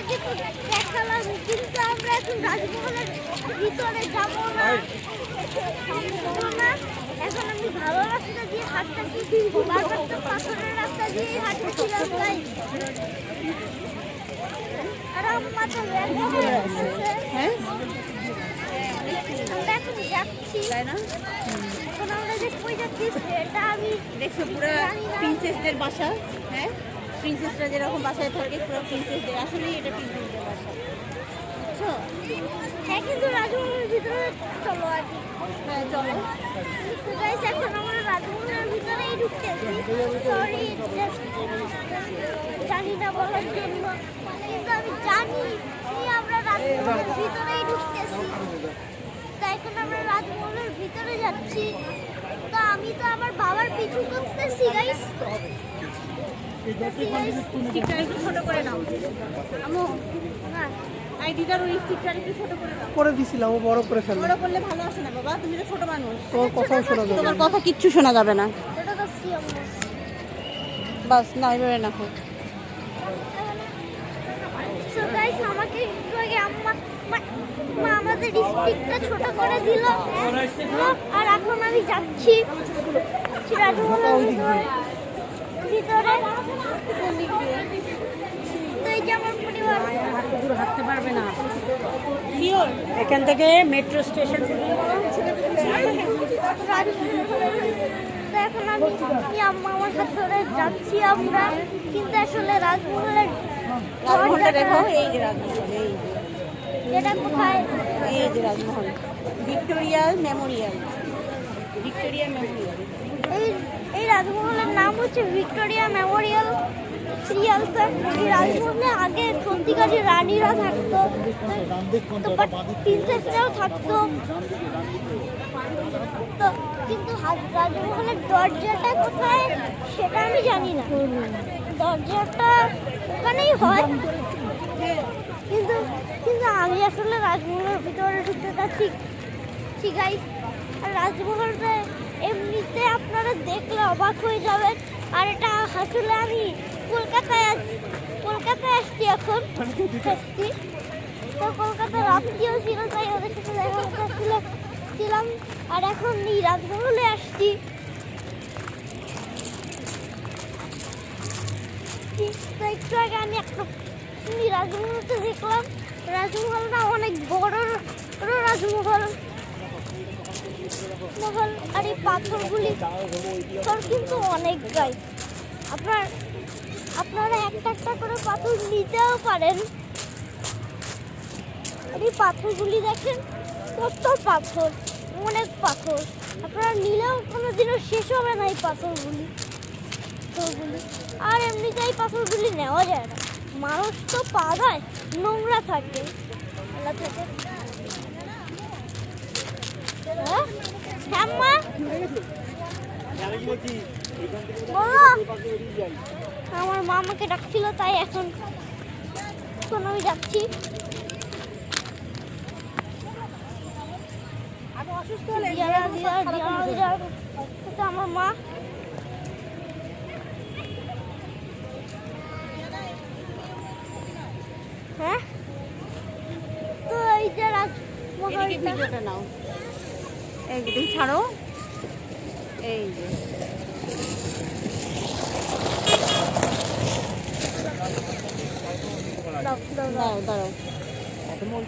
কিন্তু দেখালাম, কিন্তু আমরা এখন রাজমহলের ভিতরে যাবো না। এখন আমি ভালো রাস্তা দিয়ে হাঁটতেছি, বারবার তো পাথরের রাস্তা দিয়ে হাঁটতেছিলাম তাই। আর আম্মা তো হ্যাঁ আমরা এখন যাচ্ছি তাই না? এখন আমরা যে কই যাচ্ছি সেটা আমি দেখছো পুরো প্রিন্সেসদের বাসা। হ্যাঁ, প্রিন্সেসরা যেরকম বাসায় থাকে পুরো প্রিন্সেসদের, আসলেই এটা প্রিন্সেসদের বাসা, বুঝছো? হ্যাঁ, কিন্তু রাজমহলের ভিতরে চলো আর কি। হ্যাঁ চলো। তো গাইস এখন আমরা রাজমহলের ভিতরেই ঢুকতেছি। সরি জানি না বলার জন্য, কিন্তু আমি জানি যে আমরা রাজমহলের ভিতরেই ঢুকতেছি। তো এখন আমরা রাজমহলের ভিতরে যাচ্ছি। তো আমি তো আমার বাবার পিছু করতেছি গাইস। স্টিকটা একটু ছোট করে নাও আমু, না আই দিদার ওই স্টিকটা একটু ছোট করে নাও। করে দিছিলাম, ও বড় করে ফেলবে। বড় করলে ভালো আসে না বাবা, তুমি তো ছোট মানুষ, তোর কথাও শোনা যাবে তোমার না। কথা কিচ্ছু শোনা যাবে না। এটা তো সিএমএস। বাস না এবারে না হোক। সো গাইস আমাকে একটু আগে আম্মা মা আমাদের স্টিকটা ছোট করে দিল, আর এখন আমি যাচ্ছি রাজমহলের ভিতরে। তো এই যে আমার পরিবার। দূর হাঁটতে পারবে না শিওর, এখান থেকে মেট্রো স্টেশন তো এখন আমি আম্মা আমার সাথে ধরে যাচ্ছি আমরা, কিন্তু আসলে রাজমহলের রাজমহলটা দেখো, দরজাটা- এই যে রাজমহল, এই যে এটা কোথায়? এই যে রাজমহল, ভিক্টোরিয়াল মেমোরিয়াল, ভিক্টোরিয়া মেমোরিয়াল। এই এই রাজমহলের নাম হচ্ছে ভিক্টোরিয়া মেমোরিয়াল। এই রাজমহলে আগে সত্যিকারী রানীরা থাকতো, তো প্রিন্সেসরাও থাকতো। তো কিন্তু রাজমহলের দরজাটা কোথায় সেটা আমি জানি না। দরজাটা ওখানেই হয়, কিন্তু কিন্তু আমি আসলে রাজমহলের ভিতরে ঢুকতে চাচ্ছি। ঠিক আছে, আর রাজমহলটা এমনিতে আপনারা দেখলে অবাক হয়ে যাবেন। আর এটা আসলে আমি কলকাতায় আসছি এখন আসছি। তো কলকাতার আত্মীয় ছিল তাই ওদের সাথে দেখা করতে ছিলাম, আর এখন এই রাজমহলে আসছি। তো একটু আগে আমি একটা রাজমহলটা দেখলাম। রাজমহলটা অনেক বড় রাজমহল আর এই পাথরগুলি কিন্তু অনেক গাই। আপনারা একটা করে পাথর নিতেও পারেন। আর এই পাথরগুলি দেখেন কত পাথর, অনেক পাথর। আপনারা নিলেও কোনোদিনও শেষ হবে না এই পাথরগুলি। আর এমনিতে এই পাথরগুলি নেওয়া যায় না, মানুষ তো পাগায়, নোংরা থাকে। হ্যাঁ মা, বলো। আমার মা আমাকে ডাকছিল তাই এখন আমি যাচ্ছি। আমার মা হ্যাঁ, তো এই যে ভিডিওটা নাও, এই যে ছাড়ো, এই যে দাও দাও।